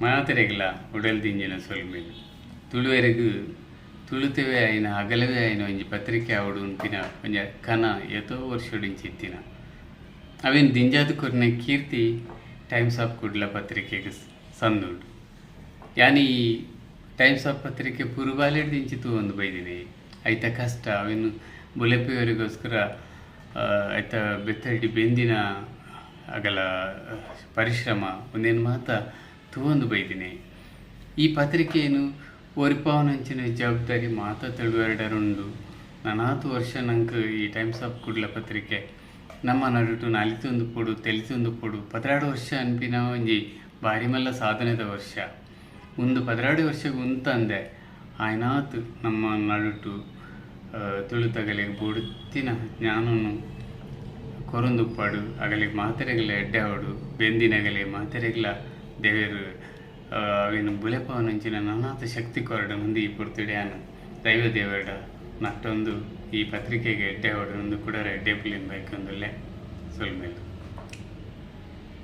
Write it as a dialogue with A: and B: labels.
A: ಮಾತೆರೆಗ್ಲ ಉಡಲ್ ದಿಂಜಿನ ಸೊಲ್ಮೇಲೆ ತುಳುವೆರೆಗು ತುಳುತವೇ ಆಯ್ನ ಅಗಲವೇ ಆಯ್ನ ಒಂಜಿ ಪತ್ರಿಕೆ ಆವಡು ಉಂತಿನ ಒಂಜ ಕನ ಎತೋ ವರ್ಷೋಡಿಂಚಿತ್ತಿನ ಅವೇನು ದಿಂಜಾದ ಕೊರ್ನ ಕೀರ್ತಿ ಟೈಮ್ಸ್ ಆಫ್ ಕುಡ್ಲ ಪತ್ರಿಕೆಗೆ ಸಂದುಂಡು ಯಾನಿ ಟೈಮ್ಸ್ ಆಫ್ ಪತ್ರಿಕೆ ಪುರುಬಾಲೆಡ್ ದಿಂಚಿತು ಒಂದು ಬೈದಿನಿ ಐತ ಕಷ್ಟ ಅವೇನು ಬುಲೆಪಿಯವರಿಗೋಸ್ಕರ ಐತ ಬೆತ್ತಡಿ ಬೆಂದಿನ ಅಗಲ ಪರಿಶ್ರಮ ಒಂದೇನು ಮಾತ ತೂವೊಂದು ಬೈದಿನಿ ಈ ಪತ್ರಿಕೆಯನ್ನು ಒರಿಪಾವನಂಚಿನ ಜವಾಬ್ದಾರಿ ಮಾತ ತಿಳುವರಡರುಂಡು ನಾನಾತು ವರ್ಷ ನಂಗೆ ಈ ಟೈಮ್ಸ್ ಆಫ್ ಕುಡ್ಲ ಪತ್ರಿಕೆ ನಮ್ಮ ನಡುಟು ನಾಲಿತೊಂದು ಪೊಡು ತೆಲಿತೊಂದು ಪೊಡು 16 ವರ್ಷ ಅನ್ಪಿನ ಒಂಜಿ ಬಾರಿ ಮಲ್ಲ ಸಾಧನೆದ ವರ್ಷ ಒಂದು 16 ವರ್ಷಕ್ಕೆ ಉಂತಂದೆ ಆಯ್ನಾತು ನಮ್ಮ ನಡುಟು ತುಳುತಗಲಿಗೆ ಬುಡುತ್ತಿನ ಜ್ಞಾನನು ಕೊರೊಂದುಪ್ಪಾಡು ಅಗಲಿಗೆ ಮಾತೆರೆಗಳ ಎಡ್ಡೆ ಅವಡು ಬೆಂದಿನಗಲಿ ಮಾತೆರೆಗಳ ದೇವರು ಅವೇನು ಬುಲೆಪವನಂಚಿನ ನಾನಾತ ಶಕ್ತಿ ಕೊರಡು ಮುಂದೆ ಈ ಪುರ್ತಿಡ್ಯಾನು ದೈವ ದೇವರ ನಟ್ಟೊಂದು ಈ ಪತ್ರಿಕೆಗೆ ಎಡ್ಡೆ ಹೊಡೆದೊಂದು ಕೂಡ ಎಡ್ಡೆ ಪುಲಿನ ಬೈಕೊಂದುಲ್ಲೆ ಸೊಲ್ಮೇಲೆ